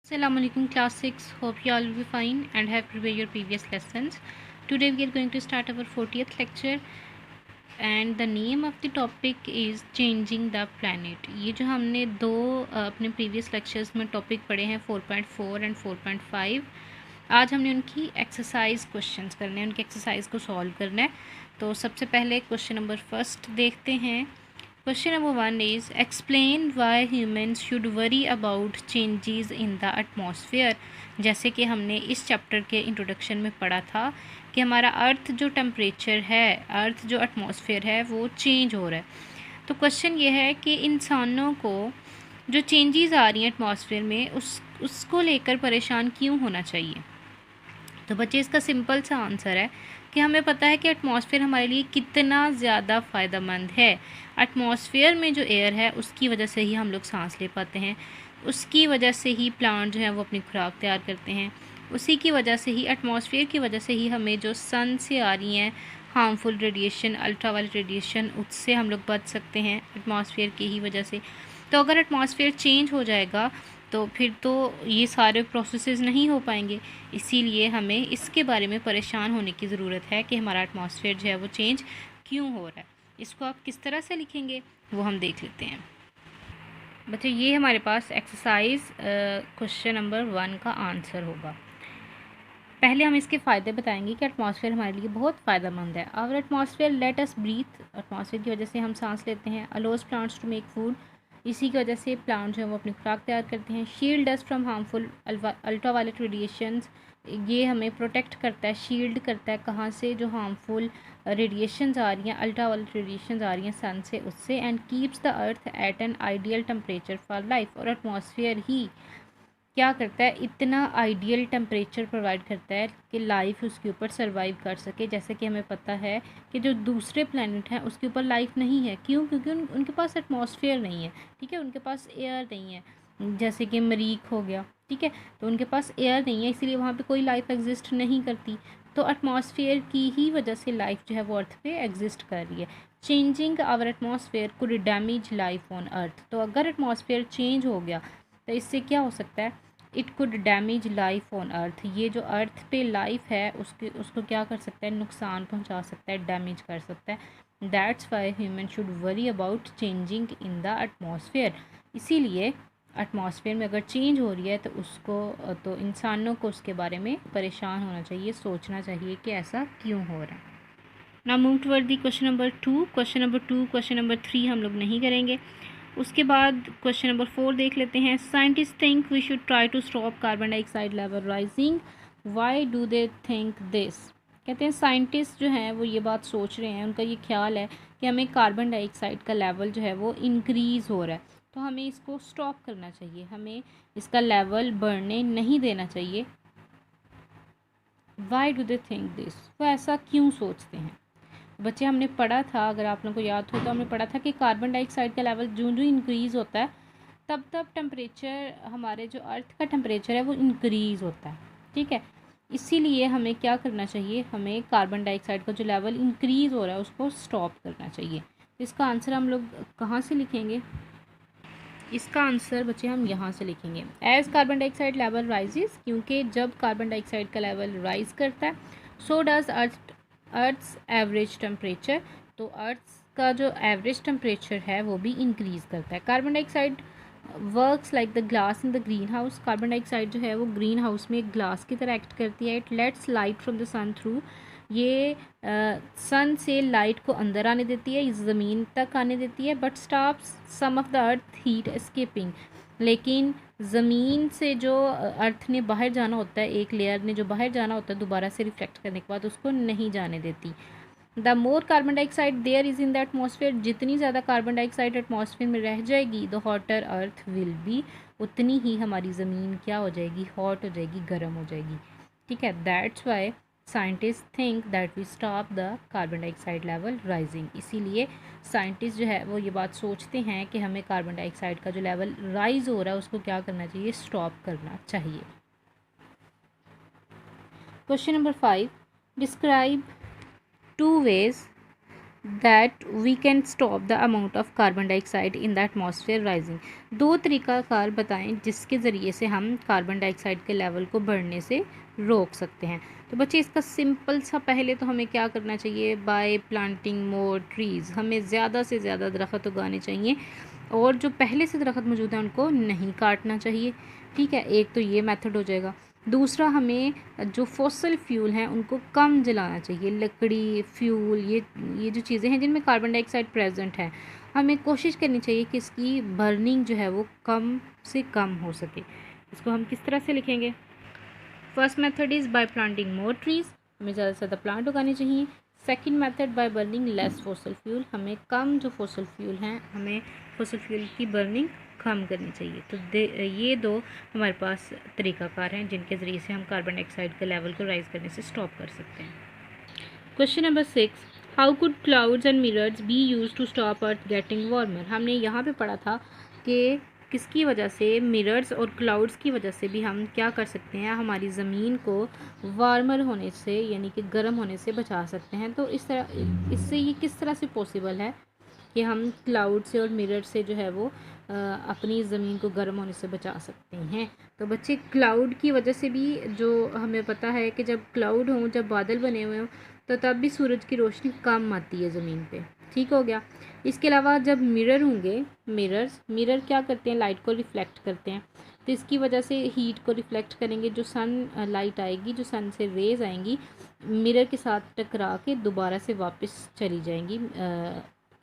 Assalamualaikum class 6. Hope you all will be fine and have prepared your previous lessons. Today we are going to start our 40th lecture and the name of the topic is changing the planet. ये जो हमने दो अपने previous lectures में topic पढ़े हैं 4.4 and 4.5, आज हमने उनकी एक्सरसाइज क्वेश्चंस करने हैं, उनके एक्सरसाइज को सॉल्व करना है। तो सबसे पहले क्वेश्चन नंबर फर्स्ट देखते हैं। Question number 1 is explain why humans should worry about changes in the atmosphere। जैसे कि हमने इस चैप्टर के इंट्रोडक्शन में पढ़ा था कि हमारा अर्थ जो टेम्परेचर है, अर्थ जो एटमॉस्फेयर है वो चेंज हो रहा है। तो क्वेश्चन ये है कि इंसानों को जो चेंजेस आ रही हैं एटमॉस्फेयर में उसको लेकर परेशान क्यों होना चाहिए। तो बच्चे इसका सिंपल सा आंसर है कि हमें पता है कि एटमॉस्फेयर हमारे लिए कितना ज़्यादा फ़ायदेमंद है। एटमॉस्फेयर में जो एयर है उसकी वजह से ही हम लोग सांस ले पाते हैं, उसकी वजह से ही प्लांट जो है वो अपनी खुराक तैयार करते हैं, उसी की वजह से ही एटमॉस्फेयर की वजह से ही हमें जो सन से आ रही हैं हार्मफुल रेडिएशन, अल्ट्रावायलेट रेडिएशन, उससे हम लोग बच सकते हैं एटमॉस्फेयर की ही वजह से। तो अगर एटमॉस्फेयर चेंज हो जाएगा तो फिर तो ये सारे प्रोसेसेस नहीं हो पाएंगे। इसीलिए हमें इसके बारे में परेशान होने की ज़रूरत है कि हमारा एटमॉस्फेयर जो है वो चेंज क्यों हो रहा है। इसको आप किस तरह से लिखेंगे वो हम देख लेते हैं। बच्चे ये हमारे पास एक्सरसाइज क्वेश्चन नंबर 1 का आंसर होगा। पहले हम इसके फ़ायदे बताएंगे कि एटमॉस्फेयर हमारे लिए बहुत फ़ायदेमंद है। Our atmosphere let us breathe, atmosphere की वजह से हम सांस लेते हैं। Allows plants to make food, इसी की वजह से प्लांट जो है वो अपनी खुराक तैयार करते हैं। Shield us from harmful ultraviolet radiations, ये हमें प्रोटेक्ट करता है, शील्ड करता है कहाँ से, जो हार्मफुल रेडिएशंस आ रही हैं, अल्ट्रावायलेट रेडिएशंस आ रही हैं सन से, उससे। And keeps the earth at an ideal temperature for life, और एटमॉस्फेयर ही क्या करता है, इतना आइडियल टेम्परेचर प्रोवाइड करता है कि लाइफ उसके ऊपर सर्वाइव कर सके। जैसे कि हमें पता है कि जो दूसरे प्लैनेट हैं उसके ऊपर लाइफ नहीं है। क्यों? क्योंकि उनके पास एटमॉस्फेयर नहीं है, ठीक है, उनके पास एयर नहीं है। जैसे कि मरीख हो गया, ठीक है, तो उनके पास एयर नहीं है, इसलिए वहाँ पे कोई लाइफ एग्जिस्ट नहीं करती। तो एटमॉस्फेयर की ही वजह से लाइफ जो है वो अर्थ पे एग्जिस्ट कर रही है। Changing our atmosphere could damage life on earth, तो अगर एटमॉस्फेयर चेंज हो गया तो इससे क्या हो सकता है, it could damage life on अर्थ, ये जो अर्थ पे लाइफ है उसको क्या कर सकता है, नुकसान पहुंचा सकता है, डैमेज कर सकता है। That's why human should worry about changing in the atmosphere. इसीलिए एटमॉस्फेयर में अगर चेंज हो रही है तो इंसानों को उसके बारे में परेशान होना चाहिए, सोचना चाहिए कि ऐसा क्यों हो रहा है। Now move toward the question number 2। Question number 2, question number 3 हम लोग नहीं करेंगे। उसके बाद क्वेश्चन नंबर 4 देख लेते हैं। Scientist think we should try to stop carbon dioxide level rising, why do they think this. कहते हैं साइंटिस्ट जो हैं वो ये बात सोच रहे हैं, उनका ये ख्याल है कि हमें कार्बन डाइऑक्साइड का लेवल जो है वो इंक्रीज़ हो रहा है, तो हमें इसको स्टॉप करना चाहिए, हमें इसका लेवल बढ़ने नहीं देना चाहिए। Y do they think this, वो ऐसा क्यों सोचते हैं। बच्चे हमने पढ़ा था, अगर आप लोगों को याद हो तो हमने पढ़ा था कि कार्बन डाइऑक्साइड का लेवल जो जो इंक्रीज़ होता है तब तब टेम्परेचर, हमारे जो अर्थ का टेम्परेचर है वो इंक्रीज़ होता है, ठीक है। इसीलिए हमें क्या करना चाहिए, हमें कार्बन डाइऑक्साइड का जो लेवल इंक्रीज़ हो रहा है उसको स्टॉप करना चाहिए। इसका आंसर हम लोग कहाँ से लिखेंगे, इसका आंसर बच्चे हम यहाँ से लिखेंगे, as carbon dioxide level rises, क्योंकि जब कार्बन डाइऑक्साइड का लेवल राइज करता है so does earth's average temperature, तो अर्थ का जो एवरेज टेम्परेचर है वो भी इंक्रीज़ करता है। Carbon dioxide works like the glass in the green house, carbon dioxide जो है वो ग्रीन हाउस में एक ग्लास की तरह एक्ट करती है। It lets light from the sun through, ये सन से लाइट को अंदर आने देती है, इस ज़मीन तक आने देती है, but stops some of the earth heat escaping, लेकिन ज़मीन से जो अर्थ ने बाहर जाना होता है, एक लेयर ने जो बाहर जाना होता है दोबारा से रिफ्लेक्ट करने के बाद, उसको नहीं जाने देती। The more carbon dioxide there is in the atmosphere, जितनी ज़्यादा कार्बन डाइऑक्साइड एटमॉस्फेयर में रह जाएगी the hotter earth will be, उतनी ही हमारी ज़मीन क्या हो जाएगी, हॉट हो जाएगी, गर्म हो जाएगी, ठीक है। That's why scientist think that we stop the carbon dioxide level rising, इसीलिए साइंटिस्ट जो है वो ये बात सोचते हैं कि हमें कार्बन डाइऑक्साइड का जो लेवल राइज हो रहा है उसको क्या करना चाहिए, स्टॉप करना चाहिए। Question number 5, describe 2 ways that we can stop the amount of carbon dioxide in the atmosphere rising. दो तरीक़ाकार बताएं जिसके ज़रिए से हम कार्बन डाइऑक्साइड के लेवल को बढ़ने से रोक सकते हैं। तो बच्चे इसका सिंपल सा पहले तो हमें क्या करना चाहिए, बाय प्लांटिंग मोर ट्रीज़, हमें ज़्यादा से ज़्यादा दरख्त उगाने चाहिए और जो पहले से दरख्त मौजूद हैं उनको नहीं काटना चाहिए। ठीक है, एक तो ये मेथड हो जाएगा। दूसरा, हमें जो फॉसल फ्यूल हैं उनको कम जलाना चाहिए, लकड़ी, फ्यूल, ये जो चीज़ें हैं जिनमें कार्बन डाइऑक्साइड प्रेजेंट है, हमें कोशिश करनी चाहिए कि इसकी बर्निंग जो है वो कम से कम हो सके। इसको हम किस तरह से लिखेंगे? First method is by planting more trees, हमें ज़्यादा से ज़्यादा प्लांट उगाने चाहिए। Second method by burning less fossil fuel, हमें कम जो फॉसल फ्यूल हैं, हमें फॉसल फ्यूल की बर्निंग कम करनी चाहिए। तो ये दो हमारे पास तरीक़ाकार हैं जिनके ज़रिए से हम कार्बन डाइऑक्साइड के लेवल को राइज़ करने से स्टॉप कर सकते हैं। Question number 6, how could clouds and mirrors be use to stop earth getting warmer. हमने यहाँ पे पढ़ा था कि किसकी वजह से, मिरर्स और क्लाउड्स की वजह से भी हम क्या कर सकते हैं, हमारी ज़मीन को वार्मर होने से यानी कि गर्म होने से बचा सकते हैं। तो इस तरह इससे ये किस तरह से पॉसिबल है कि हम क्लाउड से और मिरर से जो है वो अपनी ज़मीन को गर्म होने से बचा सकते हैं। तो बच्चे, क्लाउड की वजह से भी, जो हमें पता है कि जब क्लाउड हों, जब बादल बने हुए हों, तो तब भी सूरज की रोशनी कम आती है ज़मीन पे। ठीक हो गया। इसके अलावा जब मिरर होंगे, मिरर क्या करते हैं, लाइट को रिफ्लेक्ट करते हैं, तो इसकी वजह से हीट को रिफ्लेक्ट करेंगे। जो सन लाइट आएगी, जो सन से रेज़ आएंगी, मिरर के साथ टकरा के दोबारा से वापस चली जाएंगी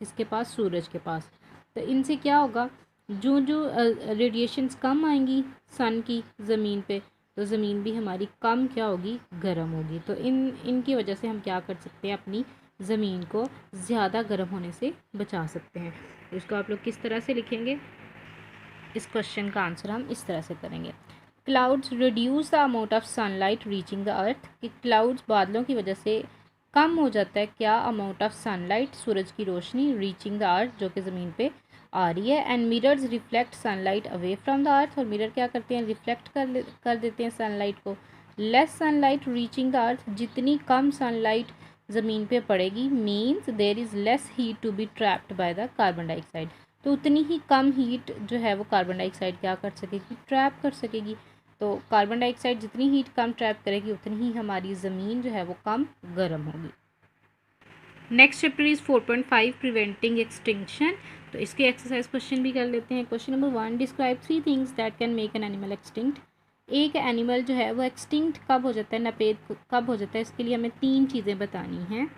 इसके पास, सूरज के पास। तो इनसे क्या होगा, जो जो रेडिएशंस कम आएंगी सन की ज़मीन पे, तो ज़मीन भी हमारी कम क्या होगी, गर्म होगी। तो इनकी वजह से हम क्या कर सकते हैं, अपनी ज़मीन को ज़्यादा गर्म होने से बचा सकते हैं। इसको आप लोग किस तरह से लिखेंगे? इस क्वेश्चन का आंसर हम इस तरह से करेंगे, clouds reduce the amount of sunlight reaching the अर्थ, कि क्लाउड्स, बादलों की वजह से कम हो जाता है क्या, अमाउंट ऑफ सनलाइट, सूरज की रोशनी, रीचिंग द अर्थ, जो कि ज़मीन पे आ रही है। And mirrors reflect sunlight away from the earth, और मिरर क्या करते हैं, रिफ्लेक्ट कर देते हैं सनलाइट को। Less sunlight reaching the earth, जितनी कम सनलाइट ज़मीन पे पड़ेगी, means there is less heat to be trapped by the carbon dioxide, तो उतनी ही कम हीट जो है वो कार्बन डाइऑक्साइड क्या कर सकेगी, ट्रैप कर सकेगी। तो कार्बन डाइऑक्साइड जितनी हीट कम ट्रैप करेगी, उतनी ही हमारी ज़मीन जो है वो कम गर्म होगी। Next chapter is 4.5 preventing extinction. तो इसके एक्सरसाइज क्वेश्चन भी कर लेते हैं। Question number 1, describe 3 things that can make an animal extinct. एक एनिमल जो है वो एक्सटिंक्ट कब हो जाता है, नापेद कब हो जाता है, इसके लिए हमें 3 चीज़ें बतानी हैं।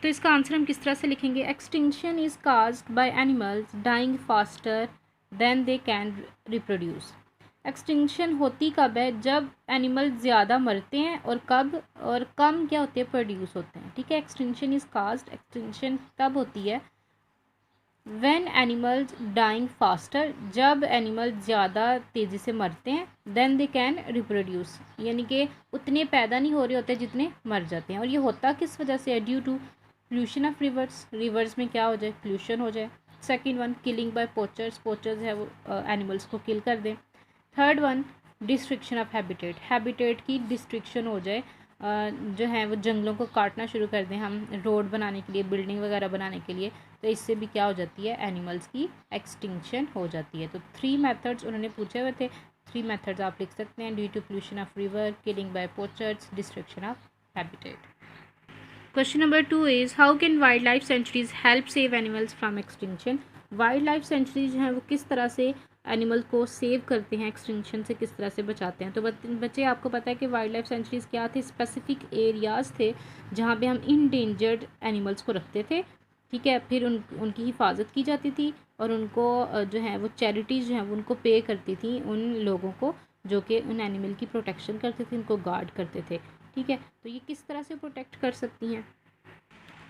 तो इसका आंसर हम किस तरह से लिखेंगे, extinction is caused by animals dying faster than they can reproduce. Extinction होती कब है, जब एनिमल ज़्यादा मरते हैं, और कब, और कम क्या होते हैं, प्रोड्यूस होते हैं। ठीक है, एक्सटिंक्शन इज़ काज्ड, एक्सटिंक्शन तब होती है व्हेन एनिमल्स डाइंग फास्टर, जब एनिमल ज़्यादा तेज़ी से मरते हैं, देन दे कैन रिप्रोड्यूस, यानी कि उतने पैदा नहीं हो रहे होते जितने मर जाते हैं। और ये होता किस वजह से है, due to pollution of rivers, rivers में क्या हो जाए, पोल्यूशन हो जाए। Second one, killing by poachers, poachers है वो एनिमल्स को किल कर दें। Third one, destruction of habitat, habitat की डिस्ट्रिक्शन हो जाए, जो है वो जंगलों को काटना शुरू कर दें हम रोड बनाने के लिए, बिल्डिंग वगैरह बनाने के लिए, तो इससे भी क्या हो जाती है, एनिमल्स की एक्सटिंक्शन हो जाती है। तो 3 मेथड्स उन्होंने पूछे हुए थे, 3 मेथड्स आप लिख सकते हैं, due to pollution of river, killing by poachers, destruction of habitat. Question number 2 is, how can wildlife sanctuaries help save animals from extinction. Wildlife sanctuaries जो हैं वो किस तरह से एनिमल को सेव करते हैं, एक्सटिंक्शन से किस तरह से बचाते हैं। तो बच्चे, आपको पता है कि वाइल्ड लाइफ सेंचुरीज क्या थे, स्पेसिफिक एरियाज़ थे जहाँ पे हम इंडेंजर्ड एनिमल्स को रखते थे। ठीक है, फिर उनकी हिफाजत की जाती थी, और उनको जो है वो चैरिटीज़ जो हैं वो उनको पे करती थी उन लोगों को जो कि उन एनिमल की प्रोटेक्शन करते थे, उनको गार्ड करते थे। ठीक है, तो ये किस तरह से प्रोटेक्ट कर सकती हैं,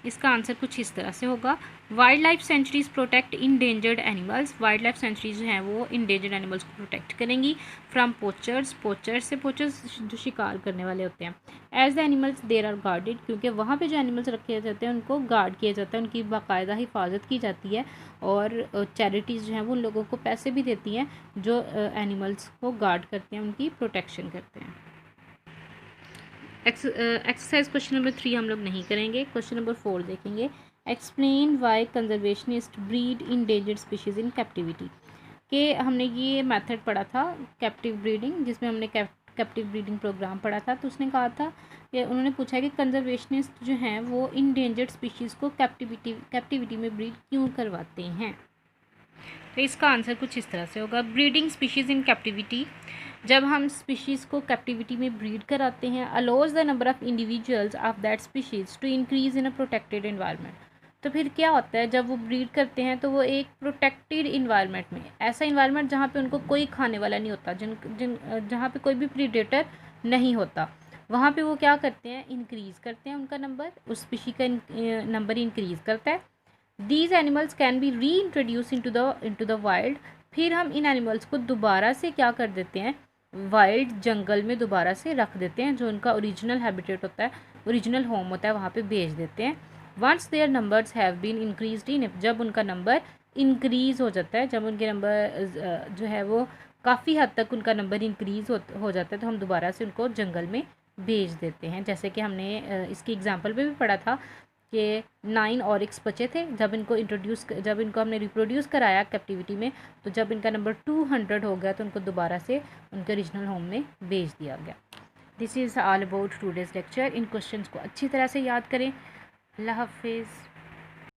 इसका आंसर कुछ इस तरह से होगा, wildlife sanctuaries protect endangered animals. Wildlife sanctuaries जो हैं वो इंडेंजर्ड एनिमल्स को प्रोटेक्ट करेंगी फ्रॉम पोचर्स, पोचर्स जो शिकार करने वाले होते हैं। As the animals there are guarded, क्योंकि वहाँ पे जो एनिमल्स रखे जाते हैं उनको गार्ड किया जाता है, उनकी बाकायदा हिफाजत की जाती है, और चैरिटीज़ जो हैं वो उन लोगों को पैसे भी देती हैं जो एनिमल्स को गार्ड करते हैं, उनकी प्रोटेक्शन करते हैं। एक्सरसाइज क्वेश्चन नंबर 3 हम लोग नहीं करेंगे, क्वेश्चन नंबर 4 देखेंगे। Explain why conservationist breed endangered species in captivity. कि हमने ये मेथड पढ़ा था कैप्टिव ब्रीडिंग, जिसमें हमने कैप्टिव ब्रीडिंग प्रोग्राम पढ़ा था। तो उसने कहा था कि उन्होंने पूछा कि कंजर्वेशनिस्ट जो हैं वो इंडेंजर्ड स्पीशीज़ को कैप्टिविटी में ब्रीड क्यों करवाते हैं। तो इसका आंसर कुछ इस तरह से होगा। ब्रीडिंग स्पीशीज़ इन कैप्टिविटी, जब हम स्पीशीज़ को कैप्टिविटी में ब्रीड कराते हैं, allows the number of individuals of that species to increase in a protected environment. तो फिर क्या होता है, जब वो ब्रीड करते हैं तो वो एक प्रोटेक्टेड इन्वायरमेंट में, ऐसा इन्वायरमेंट जहाँ पे उनको कोई खाने वाला नहीं होता, जहाँ पे कोई भी प्रीडेटर नहीं होता, वहाँ पे वो क्या करते हैं, इंक्रीज़ करते हैं उनका नंबर, उस स्पीशी का नंबर इंक्रीज़ करता है। दीज एनिमल्स कैन बी री इंट्रोड्यूस इंटू द वाइल्ड। फिर हम इन एनिमल्स को दोबारा से क्या कर देते हैं, वाइल्ड जंगल में दोबारा से रख देते हैं, जो उनका ओरिजिनल हैबिटेट होता है, ओरिजिनल होम होता है, वहाँ पे भेज देते हैं। Once their numbers have been increased in, जब उनका नंबर इंक्रीज़ हो जाता है, जब उनके नंबर जो है वो काफ़ी हद तक उनका नंबर इंक्रीज़ हो जाता है, तो हम दोबारा से उनको जंगल में भेज देते हैं। जैसे कि हमने इसकी एग्जांपल पे भी पढ़ा था कि 9 ऑरिक्स बचे थे, जब इनको हमने रिप्रोड्यूस कराया कैप्टिविटी में, तो जब इनका नंबर 200 हो गया तो उनको दोबारा से उनके ओरिजिनल होम में भेज दिया गया। This is all about today's lecture. In questions को अच्छी तरह से याद करें। अल्लाह हाफिज़।